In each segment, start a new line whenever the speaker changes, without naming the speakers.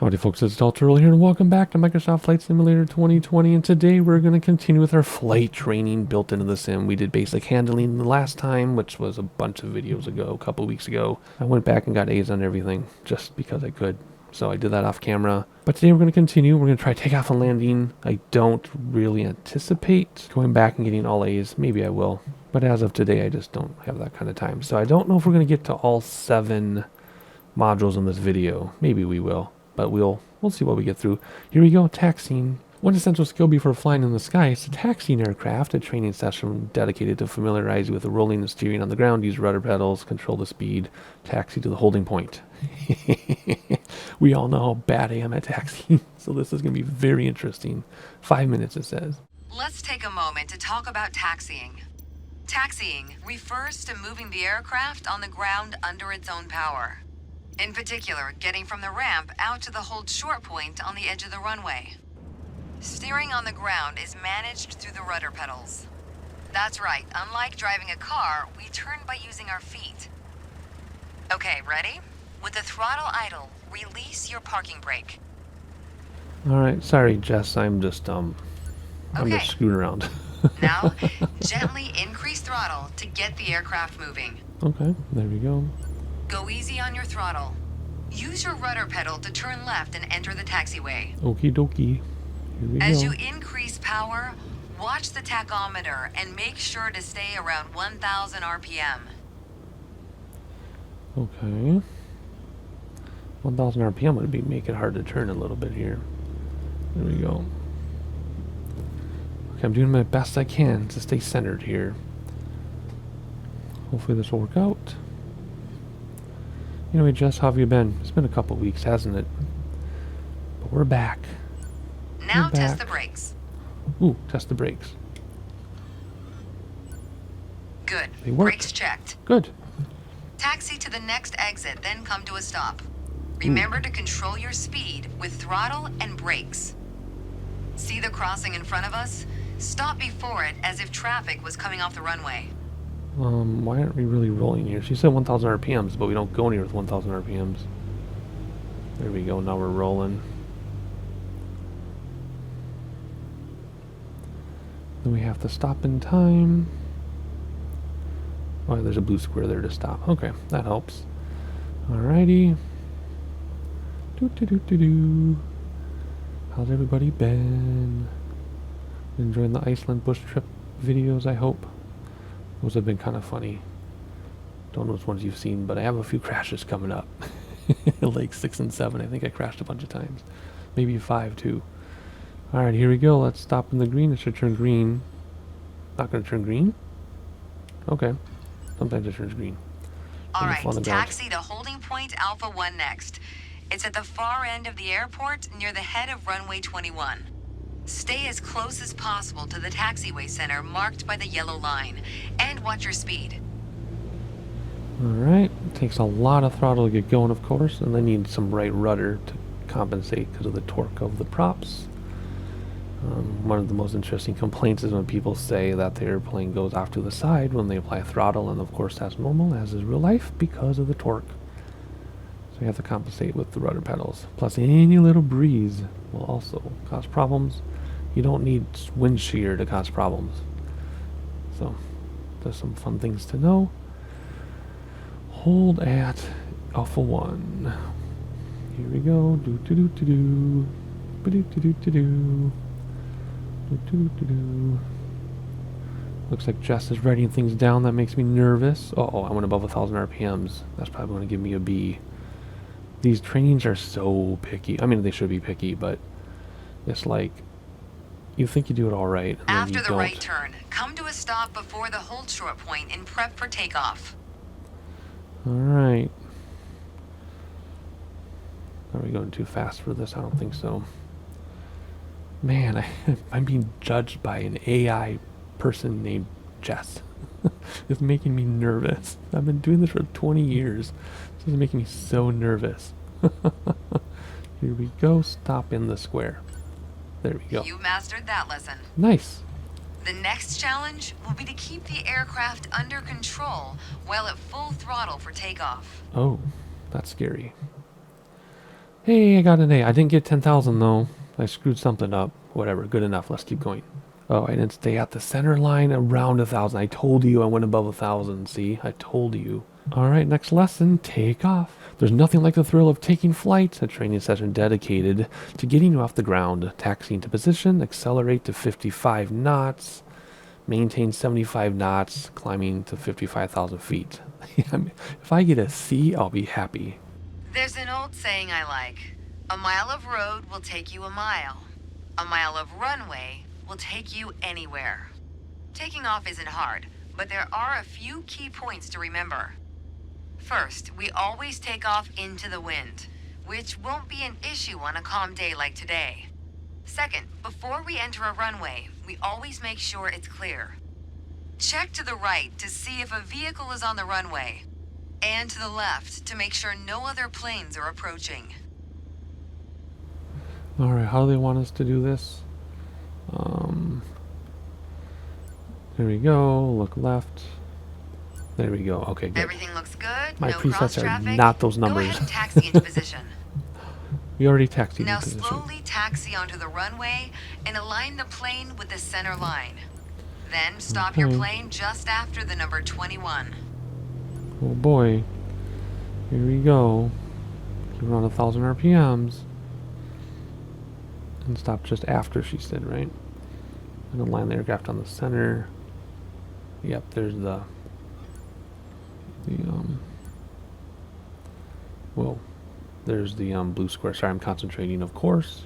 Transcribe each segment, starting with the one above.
Howdy folks, it's Turtle here and welcome back to Microsoft Flight Simulator 2020, and today we're going to continue with our flight training built into the sim. We did basic handling the last time, which was a bunch of videos ago, a couple weeks ago. I went back and got A's on everything just because I could, so I did that off camera. But today we're going to continue. We're going to try takeoff and landing. I don't really anticipate going back and getting all A's. Maybe I will, but as of today I just don't have that kind of time. So I don't know if we're going to get to all 7 modules in this video. Maybe we will. But we'll see what we get through. Here we go, taxiing. One essential skill before flying in the sky is to taxi an aircraft. A training session dedicated to familiarize you with the rolling and steering on the ground. Use rudder pedals, control the speed, taxi to the holding point. We all know how bad I am at taxiing, so this is going to be very interesting. 5 minutes, it says.
Let's take a moment to talk about taxiing. Taxiing refers to moving the aircraft on the ground under its own power. In particular, getting from the ramp out to the hold short point on the edge of the runway. Steering on the ground is managed through the rudder pedals. That's right, unlike driving a car, we turn by using our feet. Okay, ready? With the throttle idle, release your parking brake.
Alright, sorry Jess, I'm just screwing around.
Now, gently increase throttle to get the aircraft moving.
Okay, there we go.
Go easy on your throttle. Use your rudder pedal to turn left and enter the taxiway.
Okie dokie. Here we
As
go.
you increase power, watch the tachometer and make sure to stay around 1,000 RPM.
Okay. 1,000 RPM would make it hard to turn a little bit here. There we go. Okay, I'm doing my best I can to stay centered here. Hopefully this will work out. Anyway, Jess, how have you been? It's been a couple weeks, hasn't it? But we're back.
Now test the brakes.
Ooh, test the brakes.
Good.
They work.
Brakes checked.
Good.
Taxi to the next exit, then come to a stop. Remember to control your speed with throttle and brakes. See the crossing in front of us? Stop before it as if traffic was coming off the runway.
Why aren't we really rolling here? She said 1,000 RPMs, but we don't go anywhere with 1,000 RPMs. There we go, now we're rolling. Then we have to stop in time. Oh, there's a blue square there to stop. Okay, that helps. Alrighty. Doo-doo-doo-doo-doo. How's everybody been? Enjoying the Iceland bush trip videos, I hope. Those have been kind of funny. Don't know which ones you've seen, but I have a few crashes coming up. Like 6 and 7. I think I crashed a bunch of times. Maybe 5 too. Alright, here we go. Let's stop in the green. It should turn green. Not going to turn green? Okay. Sometimes it turns green.
Alright, taxi to holding point Alpha 1 next. It's at the far end of the airport near the head of runway 21. Stay as close as possible to the taxiway center marked by the yellow line, and watch your speed.
Alright, it takes a lot of throttle to get going, of course, and I need some right rudder to compensate because of the torque of the props. One of the most interesting complaints is when people say that the airplane goes off to the side when they apply throttle, and of course that's normal, as is real life, because of the torque. So you have to compensate with the rudder pedals. Plus any little breeze will also cause problems. You don't need wind shear to cause problems. So there's some fun things to know. Hold at Alpha 1. Here we go. Do do do do do. Ba do do do do do. Do do do do. Looks like Jess is writing things down. That makes me nervous. Oh, I went above 1,000 RPMs. That's probably going to give me a B. These trainings are so picky. I mean, they should be picky, but it's like you think you do it all right, and
After
then you
the
don't.
right turn, come to a stop before the hold short point and prep for takeoff.
All right. Are we going too fast for this? I don't think so. Man, I'm being judged by an AI person named Jess. It's making me nervous. I've been doing this for 20 years. This is making me so nervous. Here we go. Stop in the square. There we go.
You mastered that lesson.
Nice.
The next challenge will be to keep the aircraft under control while at full throttle for takeoff.
Oh, that's scary. Hey, I got an A. I didn't get 10,000 though. I screwed something up. Whatever, good enough. Let's keep going. Oh, I didn't stay at the center line around 1,000. I told you I went above 1,000. See, I told you. All right, next lesson, take off. There's nothing like the thrill of taking flight, a training session dedicated to getting you off the ground. Taxiing to position, accelerate to 55 knots, maintain 75 knots, climbing to 55,000 feet. If I get a C, I'll be happy.
There's an old saying I like. A mile of road will take you a mile. A mile of runway will take you anywhere. Taking off isn't hard, but there are a few key points to remember. First, we always take off into the wind, which won't be an issue on a calm day like today. Second, before we enter a runway, we always make sure it's clear. Check to the right to see if a vehicle is on the runway, and to the left to make sure no other planes are approaching.
All right, how do they want us to do this? There we go. Look left. There we go. Okay, good.
Everything looks good.
My
no
presets
cross
are
traffic.
not those
Go
numbers.
ahead and taxi into position.
We already taxied
Now
in position.
slowly taxi onto the runway and align the plane with the center line. Then stop your
Okay.
plane just after the number 21.
Oh boy. Here we go. Keep around 1,000 RPMs. And stop just after, she said, right? And align the aircraft on the center. Yep, there's the whoa. There's the blue square. Sorry, I'm concentrating, of course.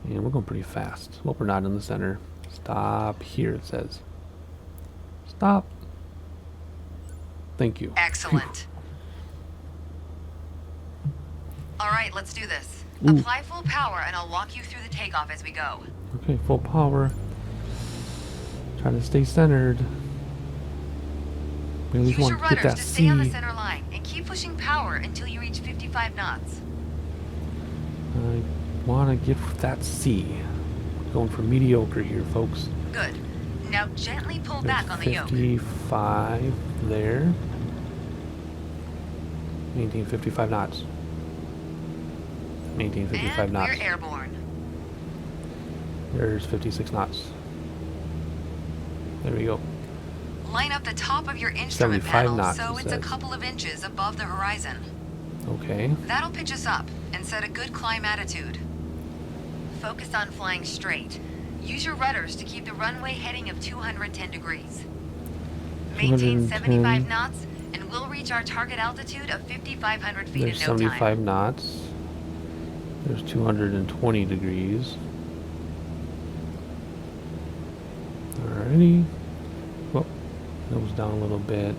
And we're going pretty fast. Well, we're not in the center. Stop here, it says. Stop. Thank you.
Excellent. All right, let's do this.
Ooh.
Apply full power and I'll walk you through the takeoff as we go.
Okay, full power. Try to stay centered. We at least
Use your
want to get
rudders
that
to stay on the
C.
center line and keep pushing power until you reach 55 knots.
I want to get that C. Going for mediocre here, folks.
Good. Now gently pull back
There's
on the yoke.
55 there. Maintain 55 knots. Maintain 55
And
knots.
we're airborne.
There's 56 knots. There we go.
Line up the top of your instrument
75
panel
knots,
so
it
it's a
says.
couple of inches above the horizon.
Okay.
That'll pitch us up and set a good climb attitude. Focus on flying straight. Use your rudders to keep the runway heading of 210 degrees. Maintain 75
210.
knots and we'll reach our target altitude of 5,500 feet
There's
in no
75
time.
knots. There's 220 degrees. Alrighty. Whoop. Nose down a little bit.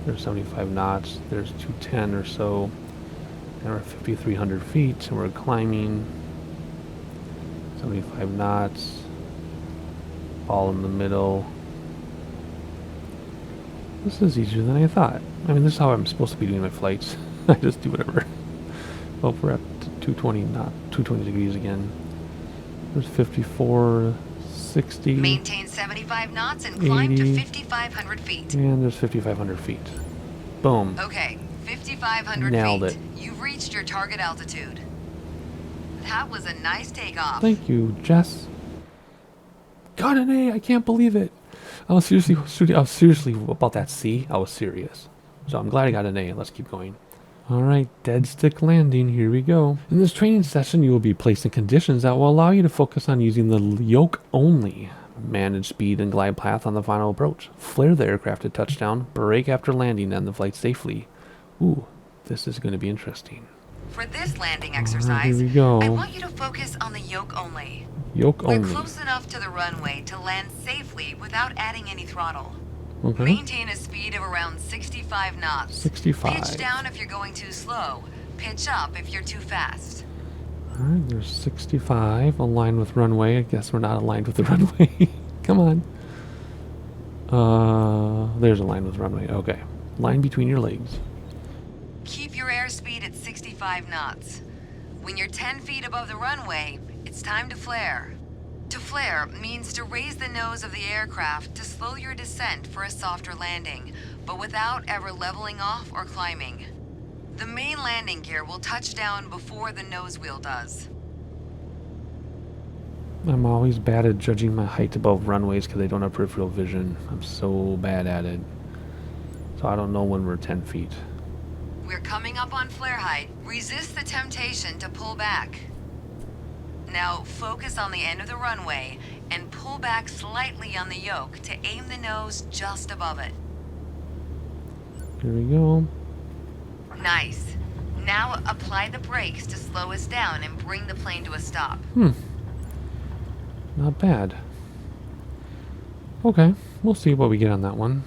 There's 75 knots. There's 210 or so. And we're at 5,300 feet. And we're climbing. 75 knots. Ball in the middle. This is easier than I thought. I mean, this is how I'm supposed to be doing my flights. I just do whatever. Well, we're at 220 knot, 220 degrees again. There's 54, 60,
Maintain 75 knots and climb to
80.
5,500 feet.
and there's 5,500 feet. Boom.
Okay, 5,500
Nailed
feet.
it.
You've reached your target altitude. That was a nice takeoff.
Thank you, Jess. Got an A. I can't believe it. I was seriously about that C. I was serious. So I'm glad I got an A. Let's keep going. All right, dead stick landing. Here we go. In this training session, you will be placed in conditions that will allow you to focus on using the yoke only. Manage speed and glide path on the final approach. Flare the aircraft at touchdown. Brake after landing and the flight safely. Ooh, this is going to be interesting.
For this landing
Here
exercise,
we go.
I want you to focus on the yoke only.
Yoke
We're
only.
close enough to the runway to land safely without adding any throttle.
Okay.
Maintain a speed of around 65 knots.
65.
Pitch down if you're going too slow. Pitch up if you're too fast.
All right, there's 65 aligned with runway. I guess we're not aligned with the runway. Come on. There's a line with runway. Okay. Line between your legs.
Keep your airspeed at 65 knots. When you're 10 feet above the runway, it's time to flare. To flare means to raise the nose of the aircraft to slow your descent for a softer landing, but without ever leveling off or climbing. The main landing gear will touch down before the nose wheel does.
I'm always bad at judging my height above runways because I don't have peripheral vision. I'm so bad at it. So I don't know when we're 10 feet.
We're coming up on flare height. Resist the temptation to pull back. Now focus on the end of the runway and pull back slightly on the yoke to aim the nose just above it.
Here we go.
Nice. Now apply the brakes to slow us down and bring the plane to a stop.
Not bad. Okay, we'll see what we get on that one.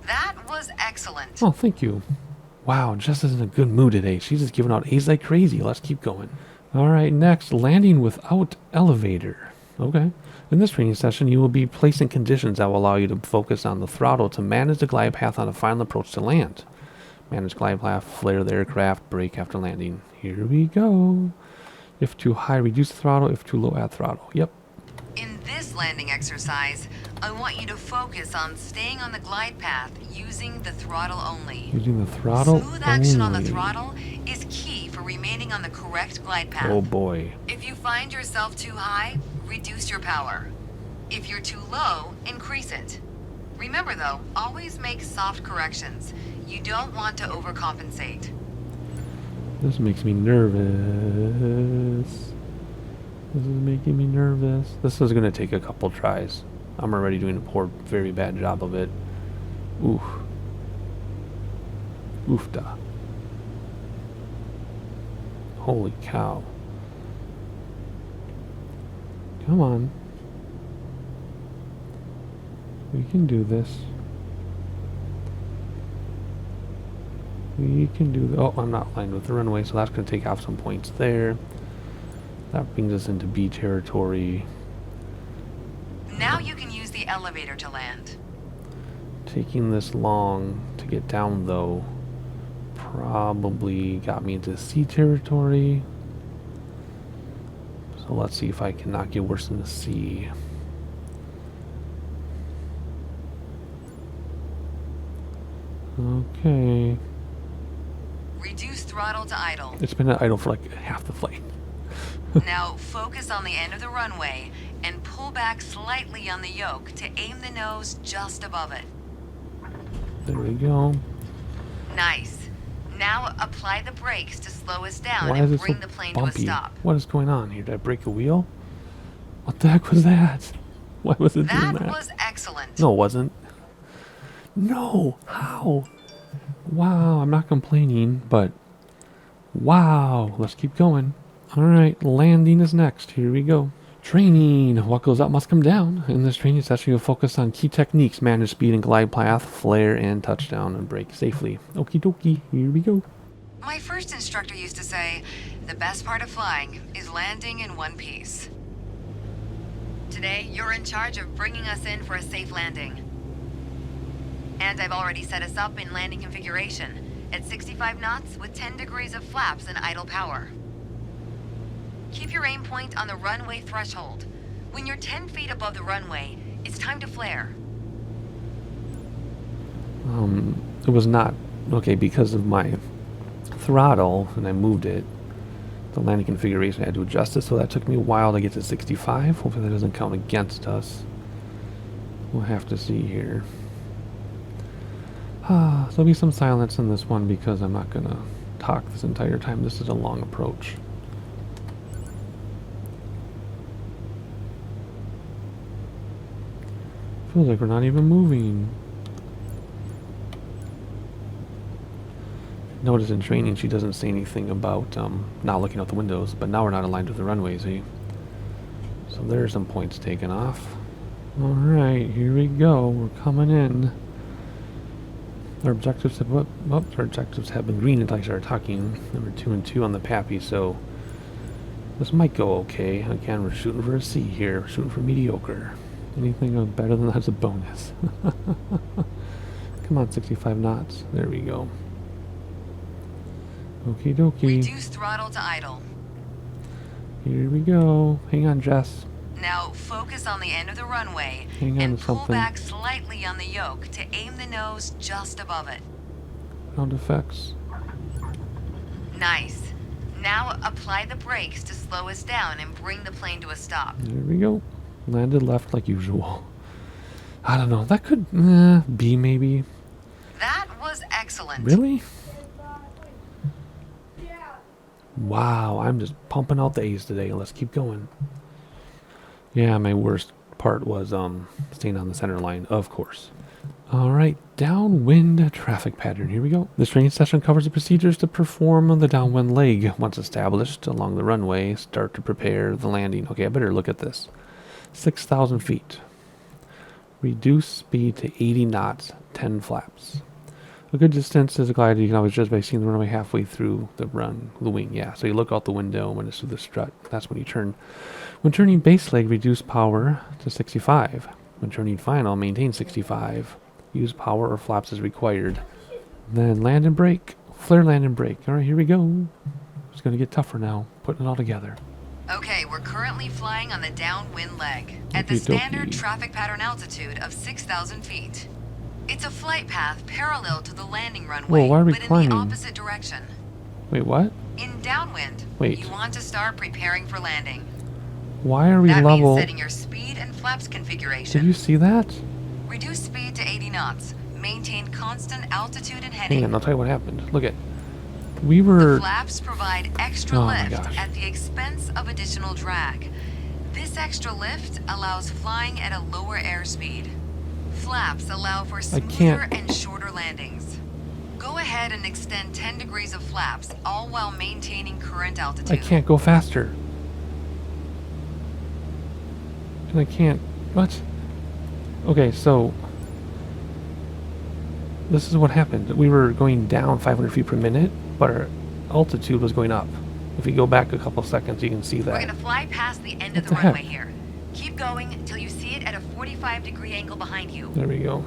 That was excellent.
Oh, thank you. Wow, Jess is in a good mood today. She's just giving out A's like crazy. Let's keep going. All right, next, landing without elevator. Okay. In this training session, you will be placing conditions that will allow you to focus on the throttle to manage the glide path on a final approach to land. Manage glide path, flare the aircraft, brake after landing. Here we go. If too high, reduce the throttle. If too low, add throttle. Yep.
In this landing exercise, I want you to focus on staying on the glide path using the throttle only.
Using the throttle
Smooth action on the
only.
throttle is key for remaining on the correct glide path.
Oh boy.
If you find yourself too high, reduce your power. If you're too low, increase it. Remember though, always make soft corrections. You don't want to overcompensate.
This makes me nervous. This is making me nervous. This is going to take a couple tries. I'm already doing a very bad job of it. Oof. Oofda. Holy cow. Come on. We can do this. We can do... Oh, I'm not aligned with the runway, so that's going to take off some points there. That brings us into B territory.
Now you can use the elevator to land.
Taking this long to get down, though, probably got me into C territory. So let's see if I can not get worse than the C. Okay.
Reduce throttle to idle.
It's been at idle for like half the flight.
Now focus on the end of the runway and pull back slightly on the yoke to aim the nose just above it.
There we go.
Nice. Now apply the brakes to slow us down
Why is
and
it so
bring the plane to a
bumpy?
stop.
What is going on here? Did I break a wheel? What the heck was that? Why was it doing
That
that?
was excellent.
No, it wasn't. No! How? Wow, I'm not complaining, but wow. Let's keep going. Alright, landing is next. Here we go. Training. What goes up must come down. In this training session, you'll focus on key techniques, manage speed and glide path, flare and touchdown, and brake safely. Okie dokie. Here we go.
My first instructor used to say, the best part of flying is landing in one piece. Today, you're in charge of bringing us in for a safe landing. And I've already set us up in landing configuration at 65 knots with 10 degrees of flaps and idle power. Keep your aim point on the runway threshold. When you're 10 feet above the runway, it's time to flare.
It was not okay because of my throttle, and I moved it. The landing configuration I had to adjust it, so that took me a while to get to 65. Hopefully that doesn't count against us. We'll have to see here. So there'll be some silence in this one because I'm not gonna talk this entire time. This is a long approach. Feels like we're not even moving. Notice in training she doesn't say anything about not looking out the windows, but now we're not aligned with the runway, see? So there's some points taken off. Alright, here we go. We're coming in. Our objectives have our objectives have been green until I started talking. Number 2 and 2 on the Pappy, so this might go okay. Again, we're shooting for a C here. We're shooting for mediocre. Anything better than that's a bonus. Come on, 65 knots. There we go. Okie dokie.
Reduce throttle to idle.
Here we go. Hang on, Jess.
Now focus on the end of the runway
Hang on
and
to
pull
something.
back slightly on the yoke to aim the nose just above it.
Ground effects.
Nice. Now apply the brakes to slow us down and bring the plane to a stop.
There we go. Landed left like usual. I don't know. That could be maybe.
That was excellent.
Really? Wow, I'm just pumping out the A's today. Let's keep going. Yeah, my worst part was staying on the center line, of course. All right, downwind traffic pattern. Here we go. This training session covers the procedures to perform the downwind leg. Once established along the runway, start to prepare the landing. Okay, I better look at this. 6,000 feet. Reduce speed to 80 knots, 10 flaps. A good distance is a glider. You can always judge by seeing the runway halfway through the wing. Yeah, so you look out the window when it's through the strut. That's when you turn. When turning base leg, reduce power to 65. When turning final, maintain 65. Use power or flaps as required. Then land and brake. Flare, land and brake. All right, here we go. It's going to get tougher now, putting it all together.
Okay, we're currently flying on the downwind leg at the standard traffic pattern altitude of 6,000 feet. It's a flight path parallel to the landing runway,
Whoa, why are we
but
climbing?
in the opposite direction.
Wait, what?
In downwind,
Wait.
you want to start preparing for landing.
Why are we
That
level?
means setting your speed and flaps configuration.
Did you see that?
Reduce speed to 80 knots. Maintain constant altitude and heading.
Hang on, I'll tell you what happened. Look at. We were.
The flaps provide extra
Oh my
lift
gosh.
at the expense of additional drag. This extra lift allows flying at a lower airspeed. Flaps allow for smoother
can't.
and shorter landings. Go ahead and extend 10 degrees of flaps, all while maintaining current altitude.
I can't go faster. And I can't. What? Okay, so. This is what happened. We were going down 500 feet per minute, but our altitude was going up. If you go back a couple seconds, you can see that.
We're going to fly past the end
What
of the
the
runway
heck?
here. Keep going until you see it at a 45-degree angle behind you.
There we go.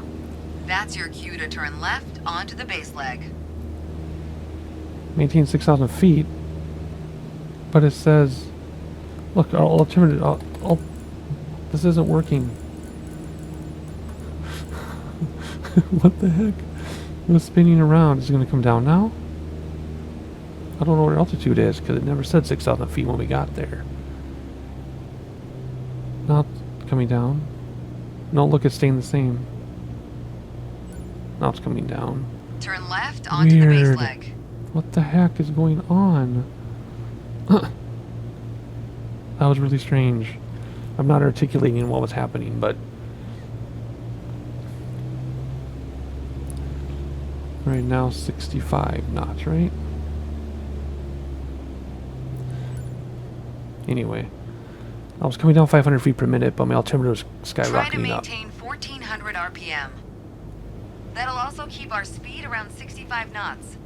That's your cue to turn left onto the base leg.
Maintain 6,000 feet. But it says, look, our alternative. This isn't working. What the heck? It was spinning around. Is it going to come down now? I don't know what altitude is because it never said 6,000 feet when we got there. Now it's coming down. No, look, it's staying the same. Now it's coming down.
Turn left onto the base
Weird.
leg.
What the heck is going on? That was really strange. I'm not articulating what was happening, but... Right now, 65 knots, right? Anyway. I was coming down 500 feet per minute, but my altimeter was
Try to
skyrocketing up.
maintain 1,400 RPM. That'll also keep our speed around 65 knots.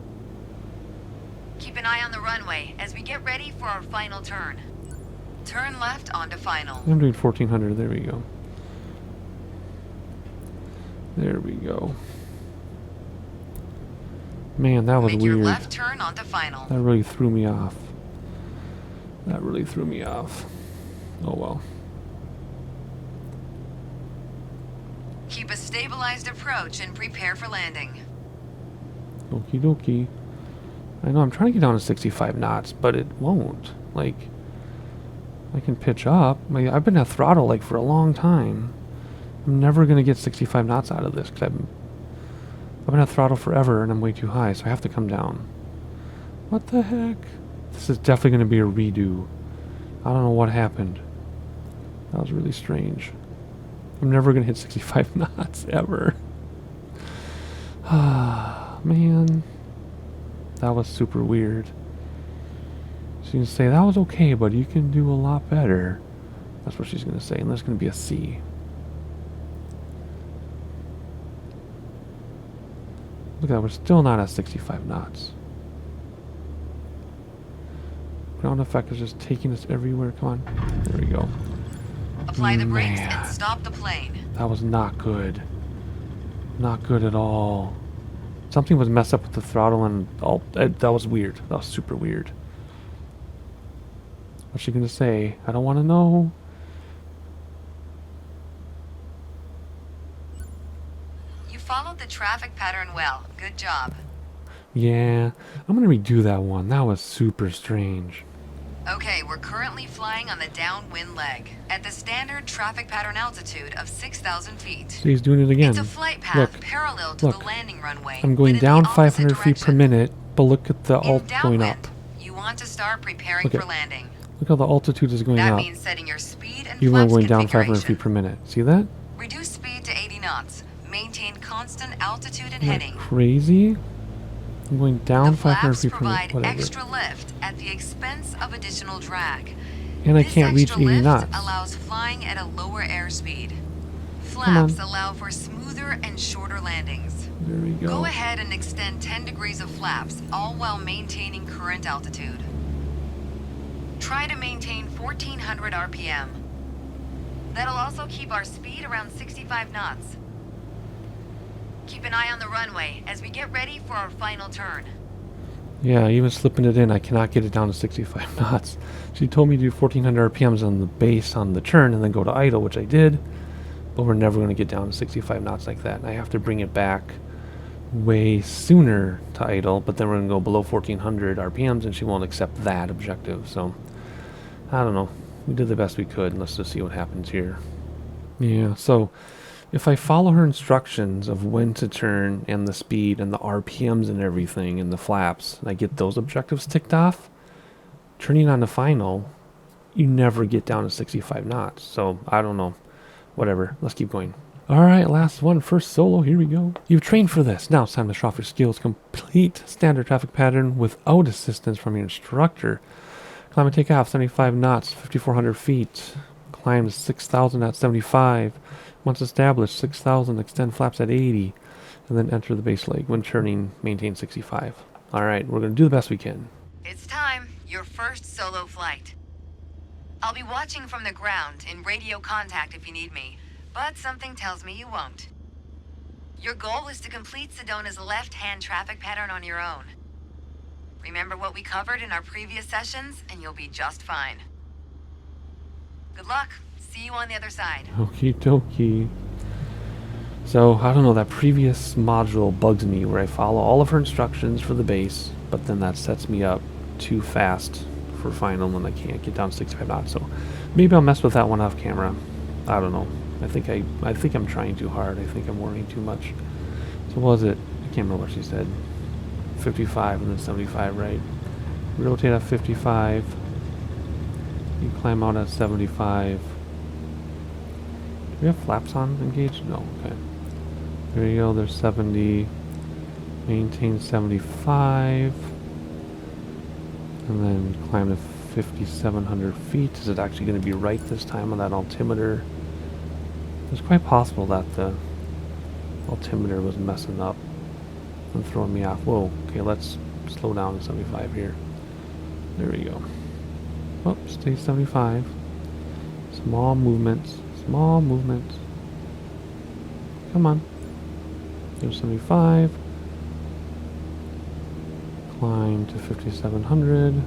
Keep an eye on the runway as we get ready for our final turn. Turn left onto final.
I'm doing 1,400. There we go. There we go. Man, that was
Make
weird.
your left turn onto final.
That really threw me off. That really threw me off. Oh well.
Keep a stabilized approach and prepare for landing.
Okie dokie. I know I'm trying to get down to 65 knots, but it won't. Like, I can pitch up. I've been at throttle like for a long time. I'm never gonna get 65 knots out of this because I've been at throttle forever and I'm way too high, so I have to come down. What the heck? This is definitely gonna be a redo. I don't know what happened. That was really strange. I'm never gonna hit 65 knots ever. Ah, man. That was super weird. She's gonna say, that was okay, but you can do a lot better. That's what she's gonna say, and there's gonna be a C. Look at that, we're still not at 65 knots. Ground effect is just taking us everywhere. Come on. There we go.
Apply the brakes
Man.
and stop the plane.
That was not good. Not good at all. Something was messed up with the throttle and all. That was weird. That was super weird. What's she gonna say? I don't want to know.
traffic pattern well. Good job.
Yeah, I'm gonna redo that one. That was super strange.
Okay, we're currently flying on the downwind leg at the standard traffic pattern altitude of 6,000 feet.
See, he's doing it again.
It's a flight path
Look,
parallel to
look.
the landing runway.
I'm going
but in
down
the opposite
500 feet per
direction.
minute, but look at the alt
In
going
downwind,
up.
you want to start preparing
Okay.
for landing.
Look how the altitude is going
That
up.
means setting your speed and
Even when I'm
flaps
going down 500
configuration.
feet per minute. See that?
Reduce speed to 80 knots. Maintain constant altitude and
Isn't that
heading.
crazy? I'm going down
The
500
flaps
feet per minute.
provide
Whatever.
extra lift at the expense of additional drag.
And I
This
can't reach
extra
80
lift
knots.
allows flying at a lower airspeed.
Come on.
Flaps allow for smoother and shorter landings.
There we go.
Go ahead and extend 10 degrees of flaps, all while maintaining current altitude. Try to maintain 1400 RPM. That'll also keep our speed around 65 knots. Keep an eye on the runway as we get ready for our final turn.
Yeah, even slipping it in, I cannot get it down to 65 knots. She told me to do 1400 RPMs on the base on the turn and then go to idle, which I did. But we're never going to get down to 65 knots like that. And I have to bring it back way sooner to idle, but then we're going to go below 1400 RPMs and she won't accept that objective. So, I don't know. We did the best we could, and let's just see what happens here. Yeah, so if I follow her instructions of when to turn and the speed and the RPMs and everything and the flaps, and I get those objectives ticked off, turning on the final, you never get down to 65 knots. So I don't know. Whatever. Let's keep going. Alright, last one. First solo. Here we go. You've trained for this. Now it's time to show off your skills. Complete standard traffic pattern without assistance from your instructor. Climb and take off 75 knots, 5,400 feet. Climb 6,000 at 75. Once established, 6,000, extend flaps at 80, and then enter the base leg. When turning, maintain 65. Alright, we're going to do the best we can.
It's time. Your first solo flight. I'll be watching from the ground in radio contact if you need me, but something tells me you won't. Your goal is to complete Sedona's left-hand traffic pattern on your own. Remember what we covered in our previous sessions, and you'll be just fine. Good luck. See you on the other side.
Okie dokie. So, I don't know, that previous module bugs me where I follow all of her instructions for the base, but then that sets me up too fast for final when I can't get down to 65 knots. So, maybe I'll mess with that one off camera. I don't know. I think I'm trying too hard. I think I'm worrying too much. So, what was it? I can't remember what she said. 55 and then 75, right? Rotate at 55. You climb out at 75. Do we have flaps on engaged? No, okay. There you go, there's 70. Maintain 75. And then climb to 5,700 feet. Is it actually going to be right this time on that altimeter? It's quite possible that the altimeter was messing up and throwing me off. Whoa, okay, let's slow down to 75 here. There we go. Oh, stay 75. Small movements. Small movements. Come on. Go 75. Climb to 5,700.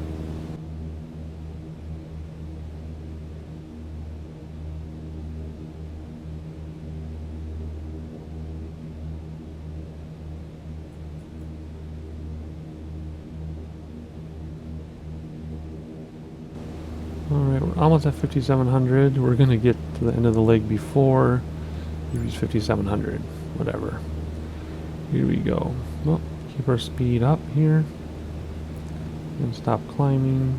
Alright, we're almost at 5,700. We're going to get to the end of the leg before we reach 5,700. Whatever. Here we go. Well, keep our speed up here. And stop climbing.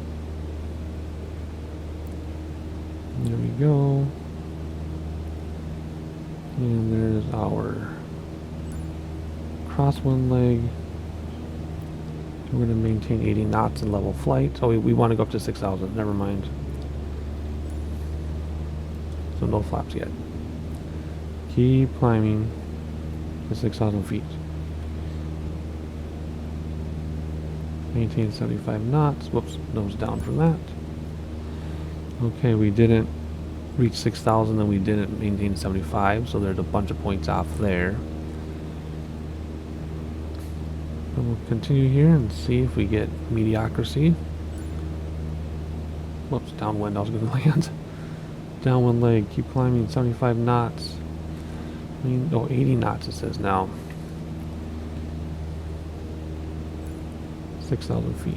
There we go. And there's our crosswind leg. We're going to maintain 80 knots in level flight. Oh, we want to go up to 6,000. Never mind. So no flaps yet. Keep climbing to 6,000 feet. Maintain 75 knots. Whoops, nose down from that. Okay, we didn't reach 6,000 and we didn't maintain 75, so there's a bunch of points off there. And we'll continue here and see if we get mediocrity. Whoops, downwind, I was going to land. Downwind leg, keep climbing, 75 knots. Oh, 80 knots it says now. 6,000 feet.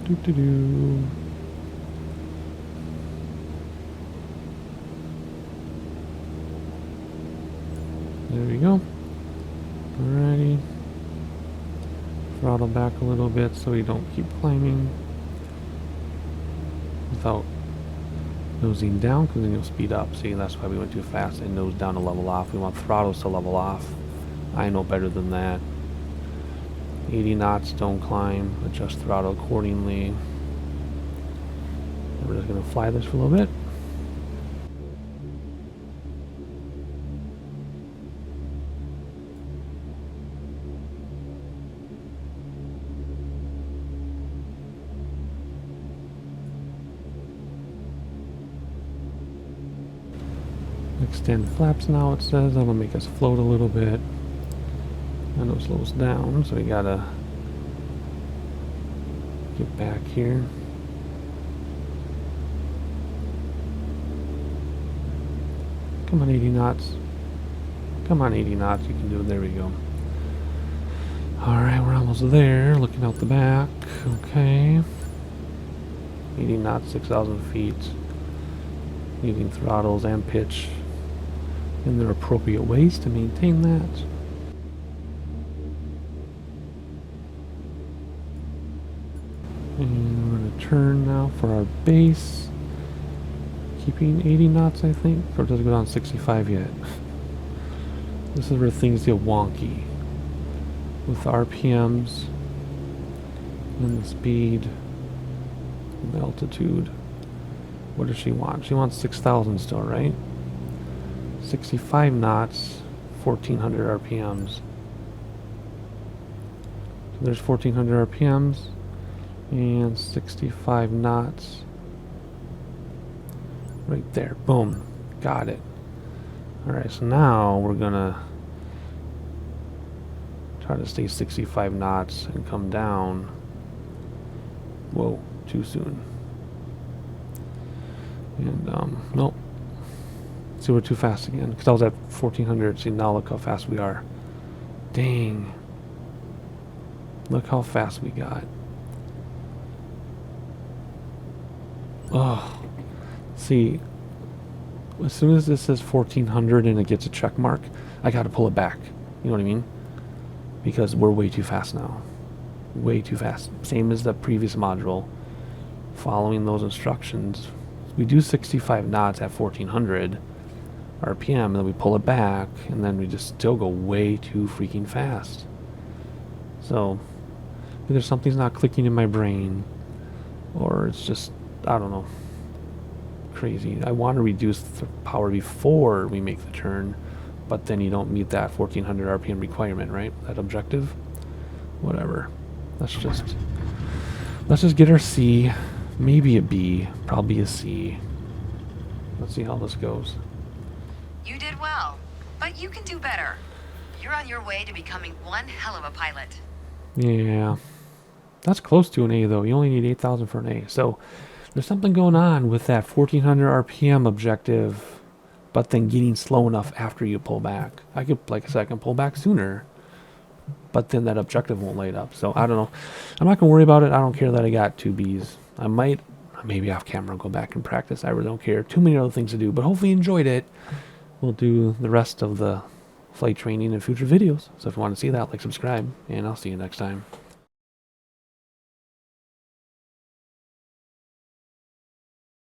Doo-doo-doo. There we go. Alrighty. Throttle back a little bit so we don't keep climbing without nosing down, because then you'll speed up. See, that's why we went too fast and nose down to level off. We want throttles to level off. I know better than that. 80 knots, don't climb. Adjust throttle accordingly. We're just going to fly this for a little bit. Extend flaps now, it says. That'll make us float a little bit. And it'll slow us down, so we gotta get back here. Come on, 80 knots. Come on, 80 knots. You can do it. There we go. Alright, we're almost there. Looking out the back. Okay. 80 knots, 6,000 feet. Using throttles and pitch in their appropriate ways to maintain that. And we're going to turn now for our base. Keeping 80 knots, I think. Or does it go down 65 yet? This is where things get wonky. With the RPMs and the speed and the altitude. What does she want? She wants 6,000 still, right? 65 knots, 1,400 RPMs. So there's 1,400 RPMs and 65 knots. Right there. Boom. Got it. Alright, so now we're gonna try to stay 65 knots and come down. Whoa, too soon. And, nope. See, we're too fast again. Because I was at 1,400. See, now look how fast we are. Dang. Look how fast we got. Oh. See, as soon as this says 1,400 and it gets a check mark, I gotta pull it back. You know what I mean? Because we're way too fast now. Way too fast. Same as the previous module. Following those instructions. We do 65 knots at 1,400 RPM, and then we pull it back, and then we just still go way too freaking fast. So, either something's not clicking in my brain, or it's just, I don't know, crazy. I want to reduce the power before we make the turn, but then you don't meet that 1,400 RPM requirement, right? That objective? Whatever. Let's just get our C. Maybe a B, probably a C. Let's see how this goes.
You did well, but you can do better. You're on your way to becoming one hell of a pilot.
Yeah. That's close to an A, though. You only need 8,000 for an A. So there's something going on with that 1,400 RPM objective, but then getting slow enough after you pull back. I could, like I said, I can pull back sooner, but then that objective won't light up. So I don't know. I'm not going to worry about it. I don't care that I got 2 Bs. I might, maybe off camera, go back and practice. I really don't care. Too many other things to do, but hopefully you enjoyed it. We'll do the rest of the flight training in future videos. So if you want to see that, like, subscribe, and I'll see you next time.